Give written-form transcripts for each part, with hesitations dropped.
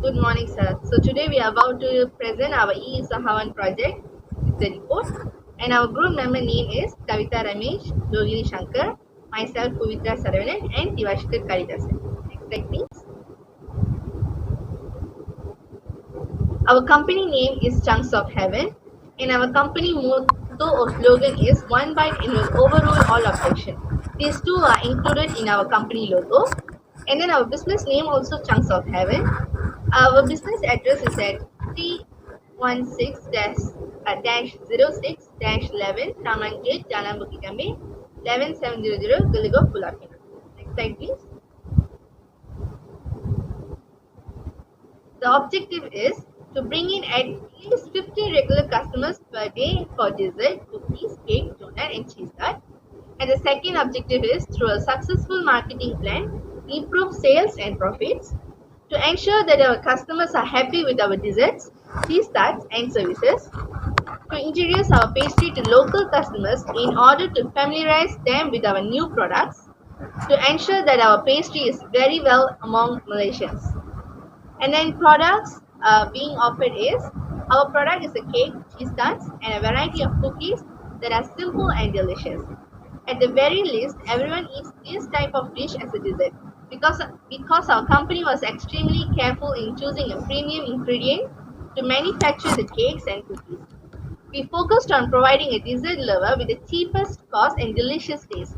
Good morning, sir. So today we are about to present our E-Sahavan project with the report, and our group member name is Kavita Ramesh, Yogini Shankar, myself Puvitra Saravanan, and Divashikar Kalidasan. Next slide, please. Our company name is Chunks of Heaven, and our company motto or slogan is One Bite and will overrule all objection. These two are included in our company logo, and then our business name also Chunks of Heaven. Our business address is at 316-06-11 Taman Gate, Jalan Bukit Kambing, 11700 Gulligo, Pulapina. Next slide, please. The objective is to bring in at least 50 regular customers per day for dessert, cookies, cake, donut, and cheese tart. And the second objective is through a successful marketing plan, improve sales and profits. To ensure that our customers are happy with our desserts, cheese tarts, and services. To introduce our pastry to local customers in order to familiarize them with our new products. To ensure that our pastry is very well among Malaysians. And then products being offered is our product is a cake, cheese tarts, and a variety of cookies that are simple and delicious. At the very least, everyone eats this type of dish as a dessert because our company was extremely careful in choosing a premium ingredient to manufacture the cakes and cookies. We focused on providing a dessert lover with the cheapest cost and delicious taste.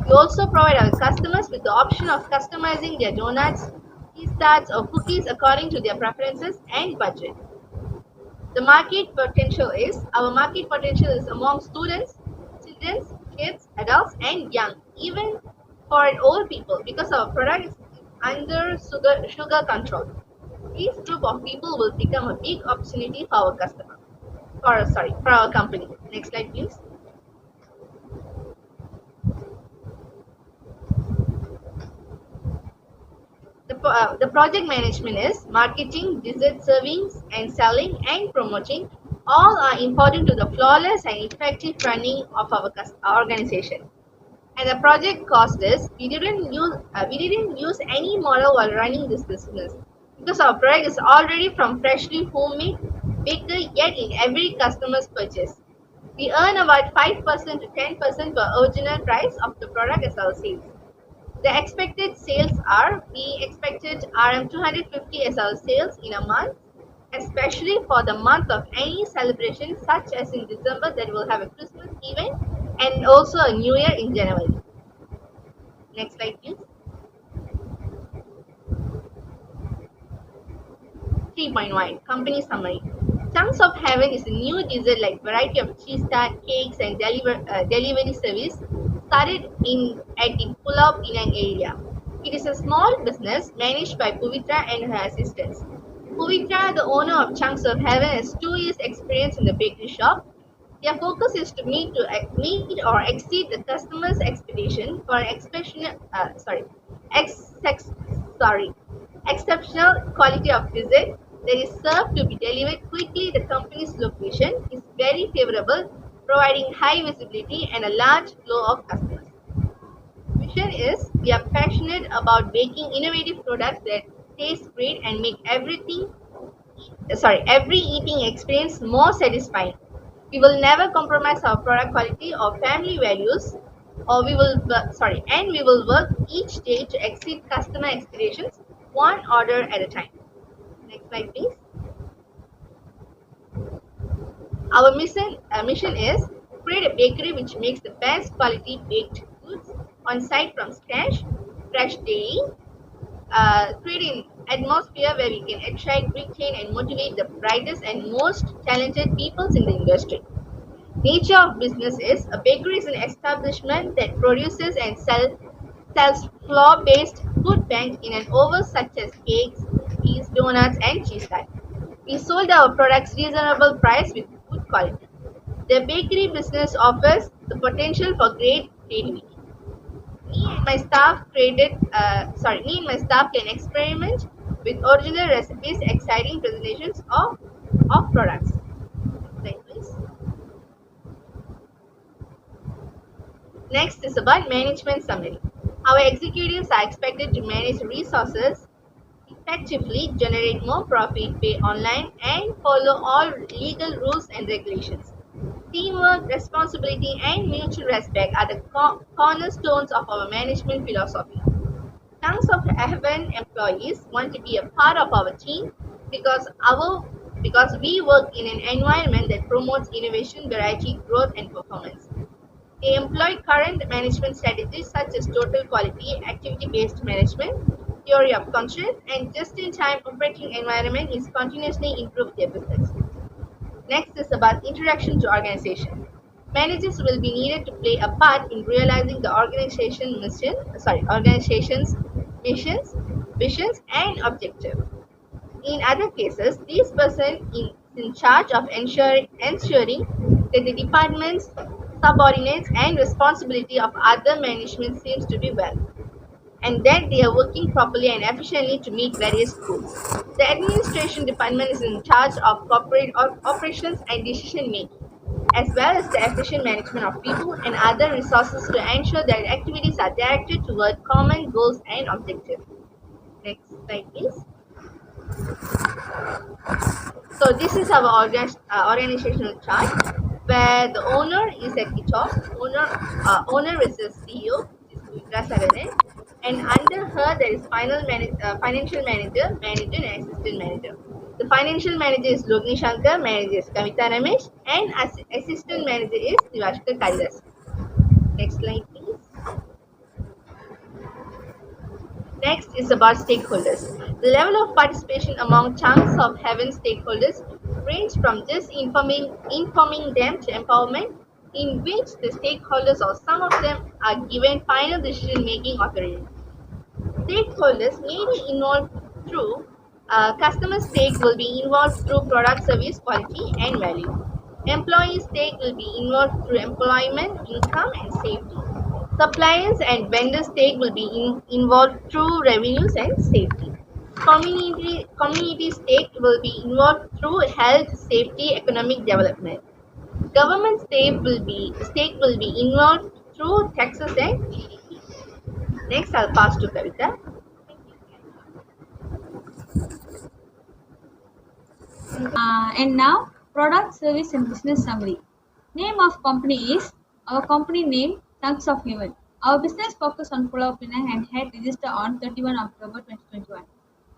We also provide our customers with the option of customizing their donuts, cheese tarts, or cookies according to their preferences and budget. The market potential is our market potential is among students, children, kids, adults, and young, even for old people, because our product is under sugar control. This group of people will become a big opportunity for our customer. For our company. Next slide, please. The project management is marketing, dessert servings, and selling and promoting. All are important to the flawless and effective running of our organization. And the project cost is we didn't use any model while running this business because our product is already from freshly homemade baker yet in every customer's purchase. We earn about 5% to 10% per original price of the product as our sales. The expected sales are we expected RM 250 as our sales in a month, especially for the month of any celebration such as in December that will have a Christmas event and also a New Year in January. Next slide, please. 3.1 Company Summary. Chunks of Heaven is a new dessert like variety of cheese tart, cakes, and delivery service started at the Pulau Pinang area. It is a small business managed by Puvitra and her assistants. Puvitra, the owner of Chunks of Heaven, has 2 years experience in the bakery shop. Their focus is to meet or exceed the customer's expectation for an ex, ex, sorry, exceptional quality of dessert that is served to be delivered quickly. The company's location is very favorable, providing high visibility and a large flow of customers. Vision is we are passionate about making innovative products that taste great and make every eating experience more satisfying. We will never compromise our product quality or family values, or we will work each day to exceed customer expectations one order at a time. Next slide, please. Our mission is create a bakery which makes the best quality baked goods on site from scratch, fresh daily, create an atmosphere where we can attract, retain, and motivate the brightest and most talented peoples in the industry. Nature of business is a bakery is an establishment that produces and sells flour-based food bank in an oven such as cakes, cookies, donuts, and cheese tart. We sold our products reasonable price with good quality. The bakery business offers the potential for great creativity. Me and my staff can experiment with original recipes, exciting presentations of products. Next, please. Next is about management summary. Our executives are expected to manage resources effectively, generate more profit, pay online, and follow all legal rules and regulations. Teamwork, responsibility, and mutual respect are the cornerstones of our management philosophy. Tons of Heaven employees want to be a part of our team because we work in an environment that promotes innovation, variety, growth, and performance. They employ current management strategies such as total quality, activity-based management, theory of constraint, and just-in-time operating environment is continuously improve their business. Next is about introduction to organization. Managers will be needed to play a part in realizing the organization's missions, visions, and objectives. In other cases, this person is in charge of ensuring that the department's subordinates and responsibility of other management seems to be well, and that they are working properly and efficiently to meet various goals. The administration department is in charge of corporate operations and decision making, as well as the efficient management of people and other resources to ensure that activities are directed toward common goals and objectives. Next slide, please. So this is our organizational chart where the owner is at the top. Owner is the CEO, which is Pavitra Saradan, and under her there is financial manager, manager, and assistant manager. The financial manager is Logni Shankar, manager is Kavita Ramesh, and assistant manager is Divashkar Kalidas. Next slide, please. Next is about stakeholders. The level of participation among chunks of Heaven stakeholders range from just informing them to empowerment, in which the stakeholders or some of them are given final decision-making authority. Stakeholders may be involved through customer stake will be involved through product service quality and value. Employee stake will be involved through employment, income, and safety. Suppliers and vendor stake will be involved through revenues and safety. Community stake will be involved through health, safety, economic development. Government stake will be involved through taxes and GDP. Next, I'll pass to Kavita. And now, product, service, and business summary. Name of company is our company name, Chunks of Heaven. Our business focus on Pulau Pinang and had registered on 31 October 2021.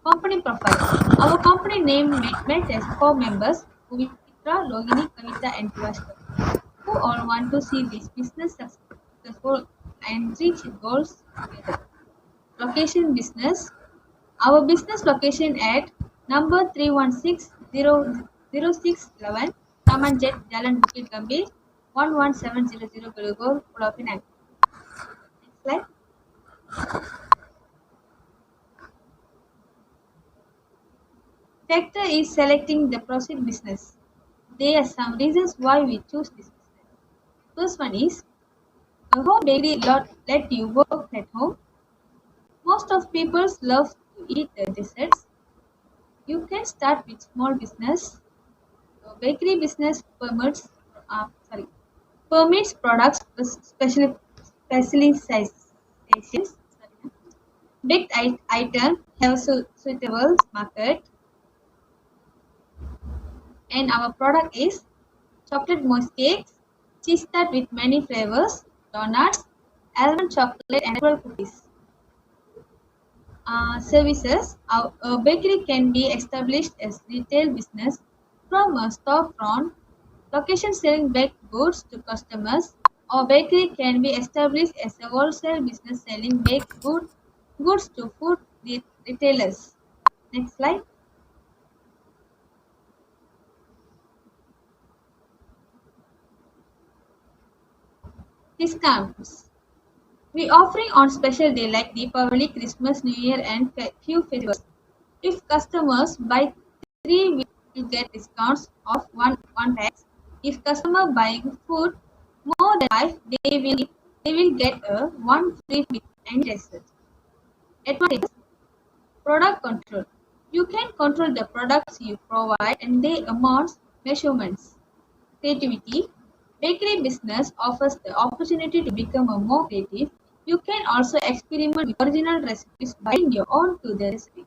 Company profile. Our company name met as 4 members, Pavitra, Logini, Kavita, and Divashkar, who all want to see this business successful and reach its goals together. Location business. Our business location at number 316-0611 Taman Jet, Jalan Bukit Gambir, 11700 Gelugor, Pulau Pinang. Next slide. Factor is selecting the proceed business. There are some reasons why we choose this business. First one is a home bakery let you work at home. Most of people love to eat the desserts. You can start with small business. Bakery business permits products with specializations. Baked item have suitable market, and our product is chocolate moist cakes, cheese tart with many flavors, donuts, almond chocolate, and natural cookies. Services. A bakery can be established as retail business from a storefront location selling baked goods to customers, or bakery can be established as a wholesale business selling baked goods to food retailers. Next slide. Discounts. We offering on special day like Deepavali, Christmas, New Year, and few festivals. If customers buy 3, we will get discounts of one tax. If customer buying food more than 5, they will get a 1 free with any dessert. Advantages. Product control. You can control the products you provide and their amounts, measurements. Creativity. Bakery business offers the opportunity to become a more creative. You can also experiment with original recipes by adding your own to the recipe.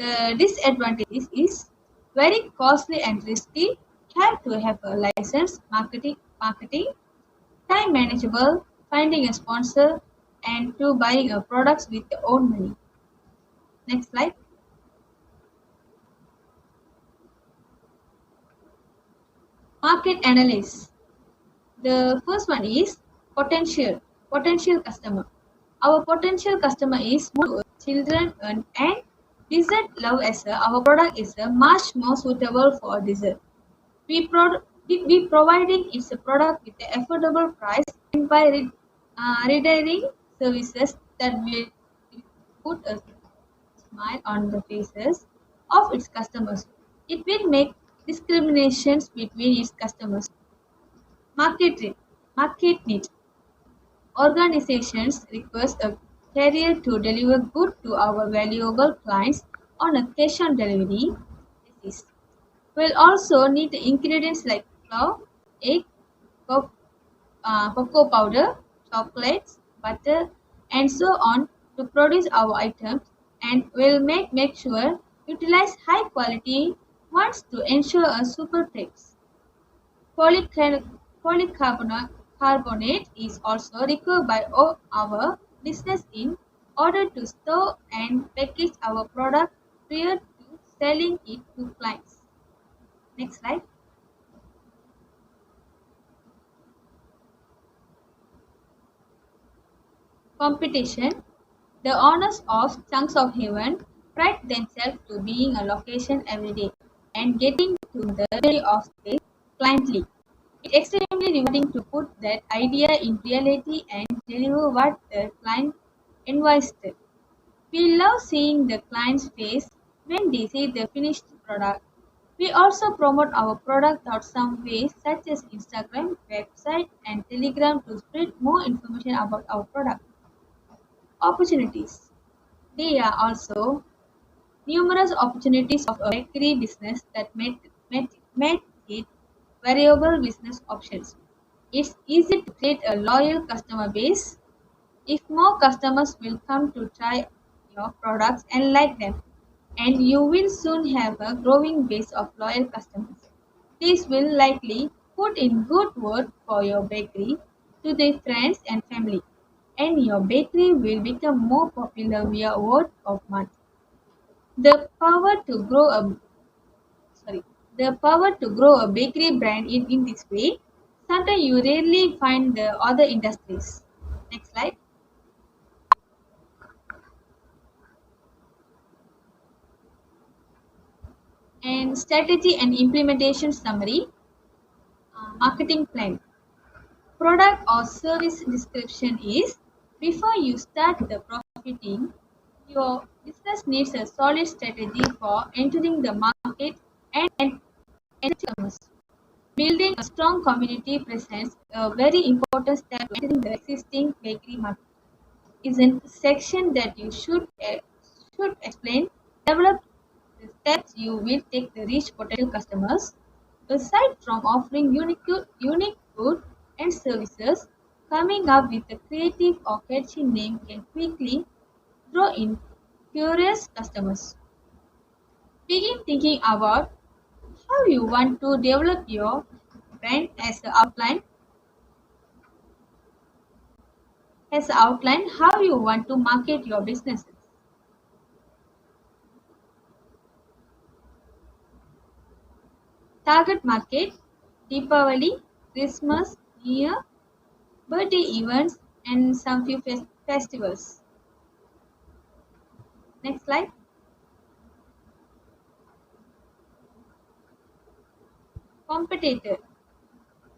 The disadvantage is very costly and risky. Have to have a license, marketing, time manageable, finding a sponsor, and to buying a products with your own money. Next slide. Market analysis. The first one is potential customer. Our potential customer is more children and dessert love as our product is much more suitable for dessert. We providing is a product with an affordable price and by rendering services that will put a smile on the faces of its customers. It will make discriminations between its customers. Market rate, market need. Organizations request a carrier to deliver good to our valuable clients on a cash on delivery basis. We'll also need the ingredients like flour, egg, co- cocoa powder, chocolates, butter, and so on to produce our items, and we'll make sure utilize high quality ones to ensure a super taste. Polycar- Polycarbonate is also required by all our business in order to store and package our product prior to selling it to clients. Next slide. Competition. The owners of Chunks of Heaven pride themselves to being a location every day and getting to the delivery of the cliently. It's extremely rewarding to put that idea in reality and deliver what the client envisaged. We love seeing the client's face when they see the finished product. We also promote our product out some ways such as Instagram, website, and Telegram to spread more information about our product. Opportunities. There are also numerous opportunities of a bakery business that make it variable business options. It's easy to create a loyal customer base if more customers will come to try your products and like them, and you will soon have a growing base of loyal customers. This will likely put in good word for your bakery to their friends and family, and your bakery will become more popular via word of mouth. The power to grow a sorry, the power to grow a bakery brand in this way, something you rarely find the other industries. Next slide. And strategy and implementation summary, marketing plan. Product or service description is before you start the profiting, your business needs a solid strategy for entering the market and customers. Building a strong community presence, a very important step to entering the existing bakery market, is a section that you should explain, develop the steps you will take to reach potential customers. Aside from offering unique food and services, coming up with a creative or catchy name can quickly draw in curious customers. Begin thinking about how you want to develop your brand as outline how you want to market your businesses. Target market, Deepavali, Christmas, New Year, birthday events, and some few festivals. Next slide. Competitor.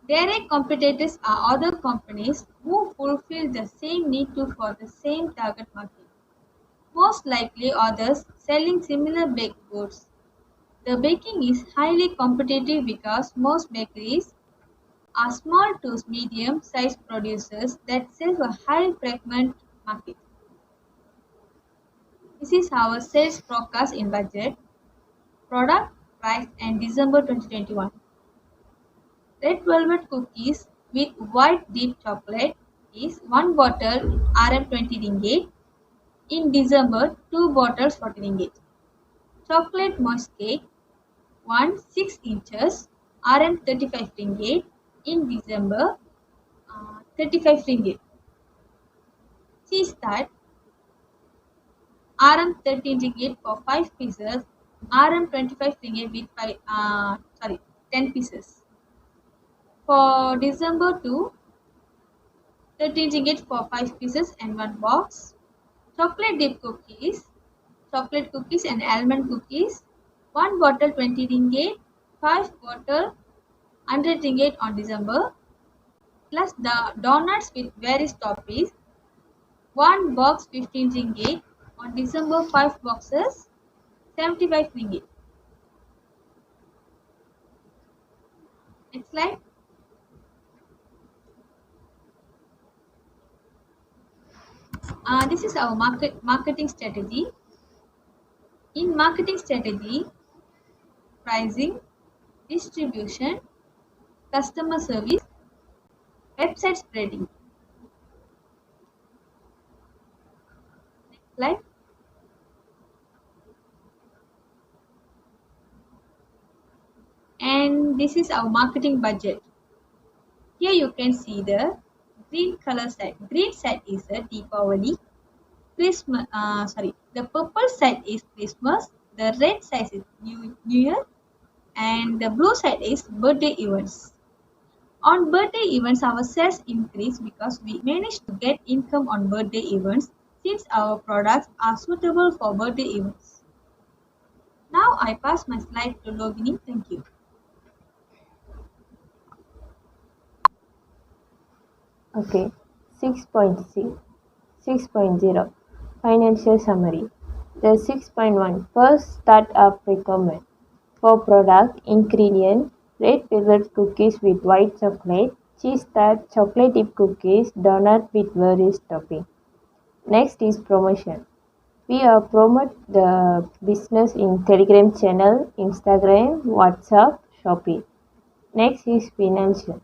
Direct competitors are other companies who fulfill the same need to for the same target market. Most likely others selling similar baked goods. The baking is highly competitive because most bakeries are small to medium sized producers that serve a high fragment market. This is our sales forecast in budget, product, price, and December 2021. Red velvet cookies with white deep chocolate is one bottle Rm 20 ringgit. In December, two bottles 40 ringgit. Chocolate moist cake, 1 6 inches, Rm 35 ringgit. In December, 35 ringgit. Cheese tart, Rm 13 ringgit for 5 pieces, Rm 25 ringgit with 10 pieces. For December 2, 13 ringgit for 5 pieces and 1 box. Chocolate dip cookies, chocolate cookies and almond cookies, 1 bottle 20 ringgit, 5 bottle 100 ringgit on December, plus the donuts with various toppings, 1 box 15 ringgit, on December 5 boxes 75 ringgit. Next slide. This is our marketing strategy. In marketing strategy, pricing, distribution, customer service, website spreading. Next slide. And this is our marketing budget. Here you can see the green color side. Green side is the Deepavali. Christmas. The purple side is Christmas. The red side is New Year, and the blue side is birthday events. On birthday events, our sales increase because we managed to get income on birthday events since our products are suitable for birthday events. Now I pass my slide to Logini. Thank you. Okay, 6.6, 6.0 Financial Summary. The 6.1 First Startup Requirement. For product ingredient, red velvet cookies with white chocolate, cheese tart, chocolate dip cookies, donut with various topping. Next is promotion. We promote the business in Telegram channel, Instagram, WhatsApp, Shopee. Next is financial.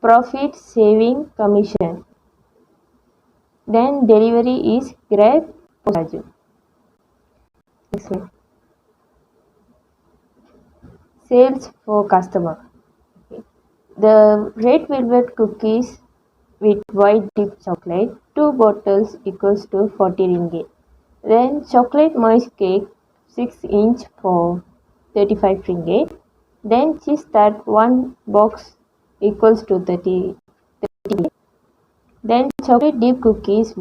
Profit, saving, commission. Then delivery is Grab, Post. Next slide. Sales for customer. The red velvet cookies with white dip chocolate, 2 bottles equals to 40 ringgit. Then chocolate moist cake, 6 inch for 35 ringgit. Then cheese tart, 1 box equals to 30 ringgit. Then chocolate dip cookies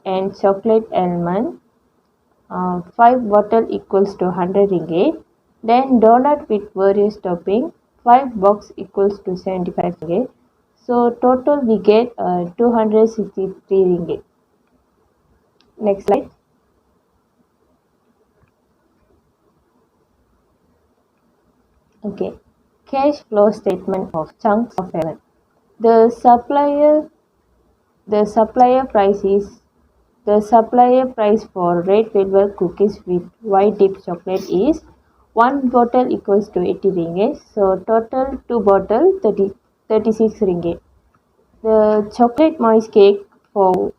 and chocolate almond, 5 bottle equals to 100 ringgit. Then donut with various topping, 5 box equals to 75 ringgit. So total we get 263 ringgit. Next slide. Okay, cash flow statement of Chunks of Heaven. The supplier price for red velvet cookies with white dip chocolate is 1 bottle equals to 80 ringgit. So total 2 bottle 36 ringgit. The chocolate moist cake for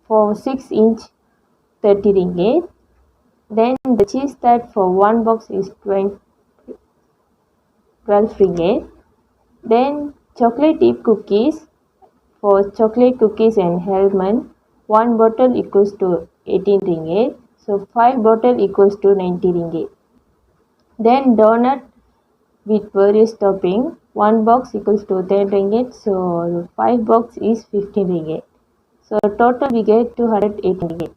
6 inch 30 ringgit. Then the cheese tart for 1 box is 12 ringgit. Then chocolate dip cookies for chocolate cookies and almond, 1 bottle equals to 18 ringgit. So 5 bottle equals to 90 ringgit. Then donut with various topping, 1 box equals to 10 ringgit. So 5 box is 15 ringgit. So total we get 280 ringgit.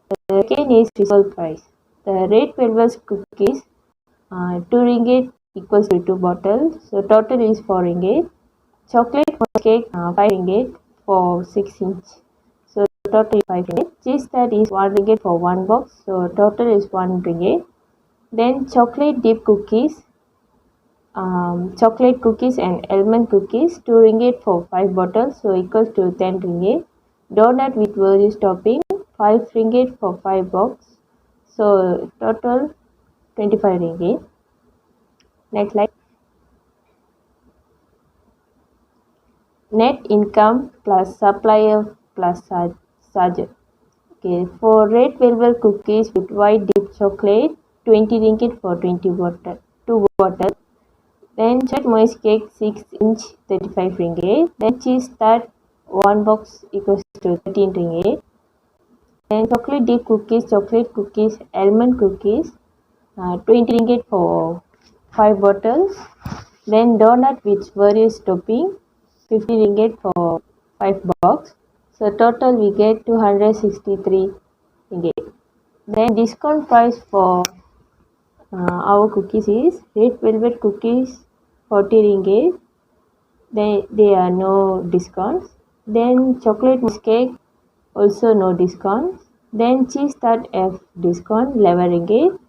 The second is reserve price. The red velvet cookies, 2 ringgit equals to 2 bottles. So total is 4 ringgit. Chocolate cake, 5 ringgit for 6 inch. So total is 5 ringgit. Cheese tart is 1 ringgit for 1 box. So total is 1 ringgit. Then chocolate dip cookies, chocolate cookies and almond cookies, 2 ringgit for 5 bottles. So equals to 10 ringgit. Donut with various topping, 5 ringgit for 5 box. So total 25 ringgit. Next slide. Net income plus supplier plus charger. Okay, for red velvet cookies with white dipped chocolate, 20 ringgit for 2 bottles. Then chocolate moist cake 6-inch 35 ringgit. Then cheese tart 1 box equals to 13 ringgit. Then chocolate cookies, almond cookies, 20 ringgit for 5 bottles. Then donut with various topping, 50 ringgit for 5 box. So total we get 263 ringgit. Then discount price for our cookies is red velvet cookies 40 ringgit. There are no discounts. Then chocolate mousse cake also no discounts. Then cheese tart F discount 11 ringgit.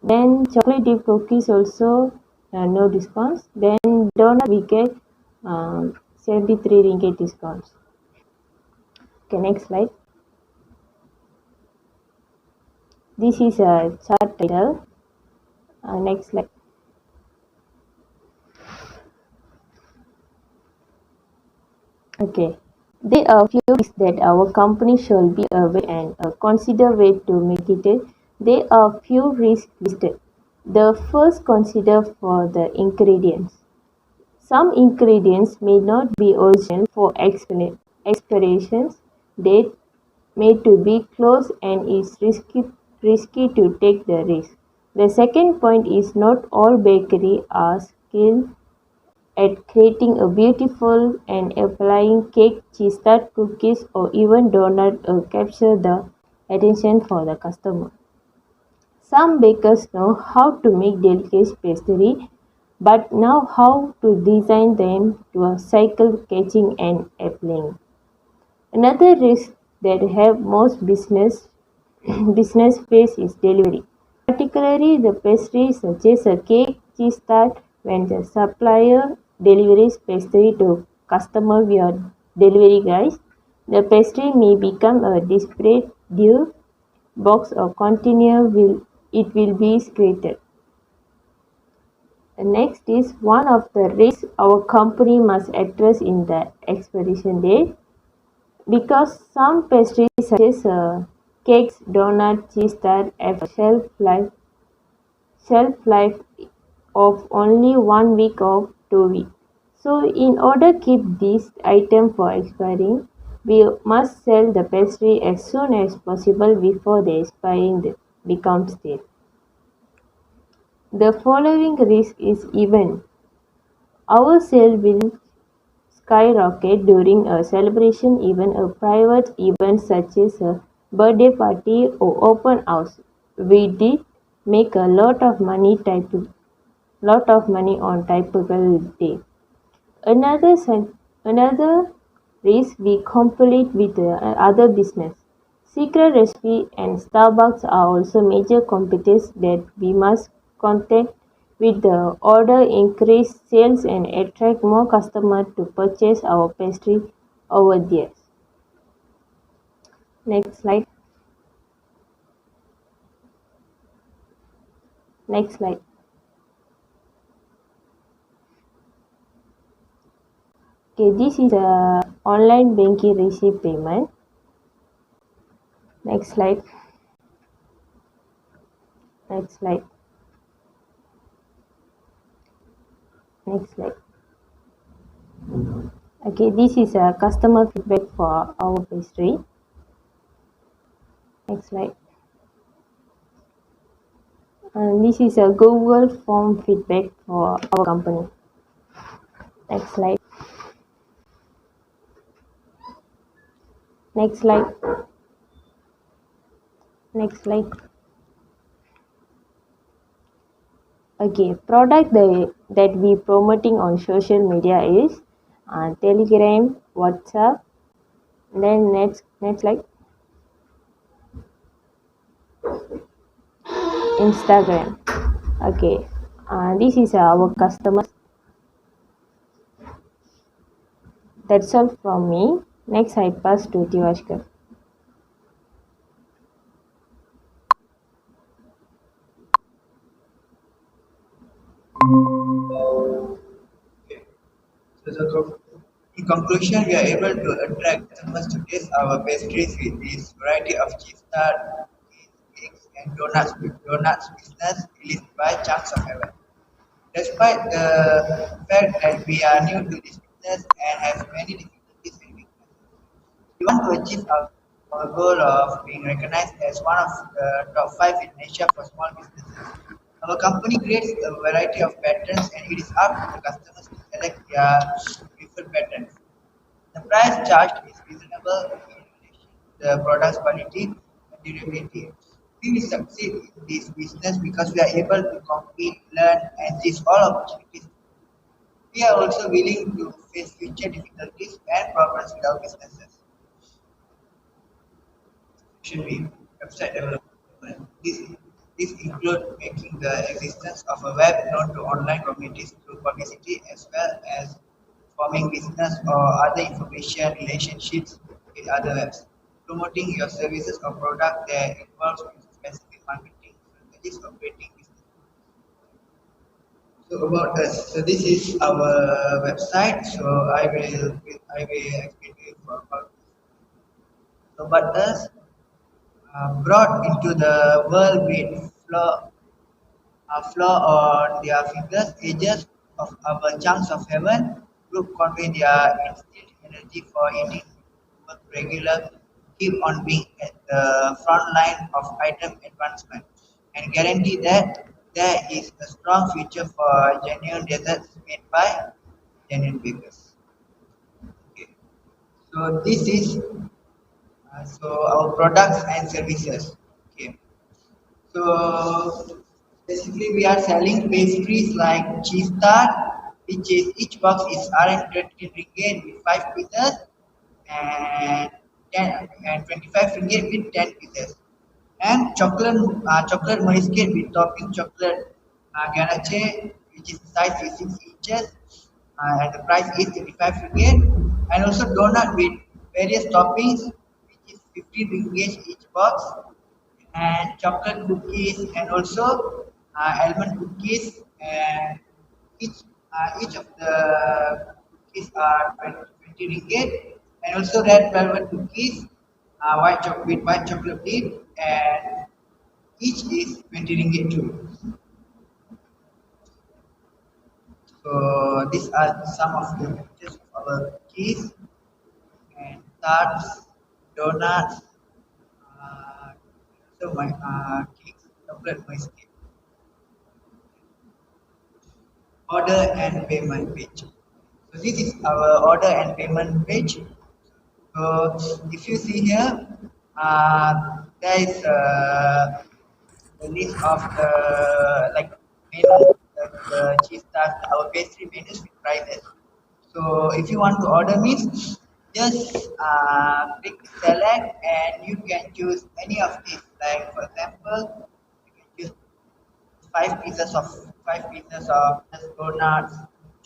Then chocolate dip cookies also no discounts. Then donut we get 73 ringgit discounts. Okay, next slide. This is a chart title. Next slide. Okay. There are few risks that our company should be aware and consider way to mitigate. There are few risks listed. The first, consider for the ingredients. Some ingredients may not be original for expirations date may to be close and is risky to take the risk. The second point is not all bakery are skilled at creating a beautiful and applying cake, cheese tart, cookies or even donut capture the attention for the customer. Some bakers know how to make delicate pastry but know how to design them to a cycle catching and appealing. Another risk that have most business face is delivery, particularly the pastries such as a cake, cheese tart. When the supplier delivers pastry to customer via delivery guys, the pastry may become a disparate due box or container will be created. The next is one of the risks our company must address in the expiration date. Because some pastries such as cakes, donuts, cheese tart have a shelf life of only 1 week or 2 weeks. So in order to keep this item from expiring, we must sell the pastry as soon as possible before the expiring becomes stale. The following risk is event. Our sale will skyrocket during a celebration, even a private event such as a birthday party or open house. We did make a lot of money on typical day. Another risk we compete with other business. Secret recipe and Starbucks are also major competitors that we must contend with the order increase sales and attract more customers to purchase our pastry over there. Next slide. Next slide. Okay, this is a online banking receipt payment. Next slide. Next slide. Next slide. Okay, this is a customer feedback for our pastry. Next slide. And this is a Google form feedback for our company. Next slide. Next slide. Next slide. Okay, product that we promoting on social media is Telegram, WhatsApp. Then next slide. Instagram. Okay, this is our customers. That's all from me. Next, I pass to Divashkar. conclusion, we are able to attract customers to taste our pastries with this variety of cheese tart, cakes, and donuts. Donuts business released by Chunks of Heaven. Despite the fact that we are new to this business and have many difficulties and weaknesses, we want to achieve our goal of being recognized as one of the top five in Asia for small businesses. Our company creates a variety of patterns and it is up to the customers to select their preferred patterns. The price charged is reasonable in relation to the product's quality and durability. We will succeed in this business because we are able to compete, learn, and seize all opportunities. We are also willing to face future difficulties and problems with our businesses. Should be website development. This includes making the existence of a web known to online communities through publicity as well as forming business or other information relationships with other webs. Promoting your services or product that involves specific marketing strategies operating business. So about us. So this is our website. So I will explain to you about this. So about us. Brought into the world with flaw on their fingers, edges of our chunks of heaven, group convey their instilled energy for eating work regular, keep on being at the front line of item advancement, and guarantee that there is a strong future for genuine desserts made by genuine bakers. Okay. So this is our products and services. Okay. So basically, we are selling pastries like cheese tart, which is each box is RM 20 ringgit with 5 pieces, and 25 ringgit with 10 pieces, and chocolate moist cake with topping chocolate ganache, which is the size is 6 inches, and the price is 35 ringgit, and also donut with various toppings, which is 15 ringgit each box, and chocolate cookies, and also almond cookies, and each of the cookies are 20 ringgit, and also red velvet cookies, white chocolate with white chocolate dip, and each is 20 ringgit too. So these are some of the pictures of our cookies and tarts, donuts, so my cakes, chocolate moist cake. Order and payment page. So this is our order and payment page. So if you see here, there is the list of the like menu, the cheese tart, our pastry menus with prices. So if you want to order means, just click select and you can choose any of these. Like for example, you can choose five pieces of just donuts,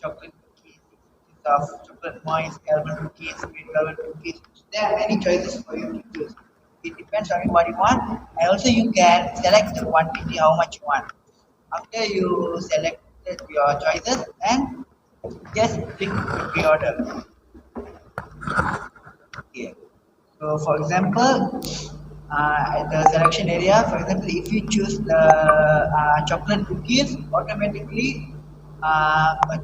chocolate cookies, pieces of chocolate moist, almond cookies, green velvet cookies. There are many choices for you to choose. It depends on what you want, and also you can select the quantity how much you want. After you selected your choices, and just click pre-order. Okay. So for example, at the selection area, for example, if you choose the chocolate cookies, automatically our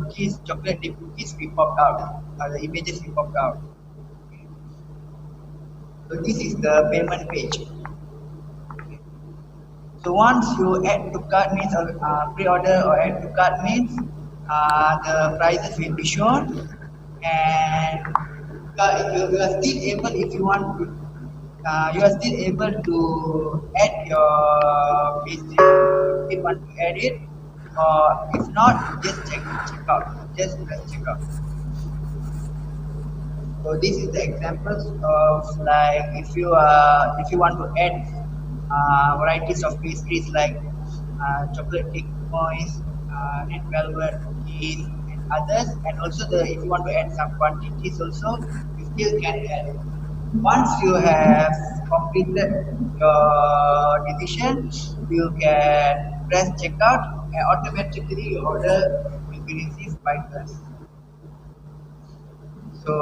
cookies, chocolate dip cookies will pop out. The images will pop out. Okay. So this is the payment page. Okay. So once you add to cart means pre-order or add to cart means the prices will be shown, and you are still able if you want to you are still able to add your pastry if you want to add it, or if not just check out, just press check out. So this is the examples of like if you want to add varieties of pastries like chocolate cake moist, red velvet cookies, and others, and also the if you want to add some quantities also, you still can add. Once you have completed your decision, you can press checkout and automatically your order will be received by us. So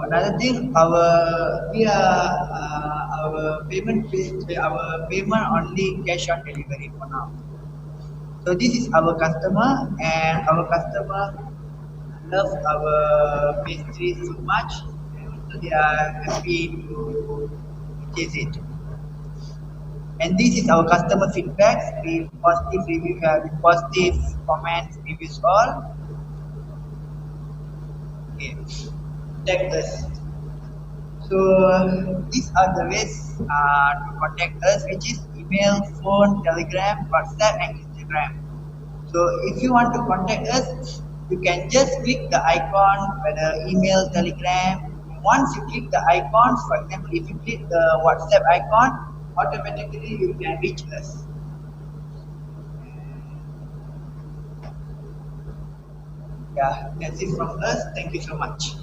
another thing, our payment only cash on delivery for now. So this is our customer, and our customer love our pastry so much, and also they are happy to purchase it. And this is our customer feedback with positive review, with positive comments, reviews all. Okay, contact us. So these are the ways to contact us, which is email, phone, telegram, WhatsApp, and Instagram. So if you want to contact us, you can just click the icon, whether email, telegram. Once you click the icons, for example, if you click the WhatsApp icon, automatically you can reach us. Yeah, that's it from us. Thank you so much.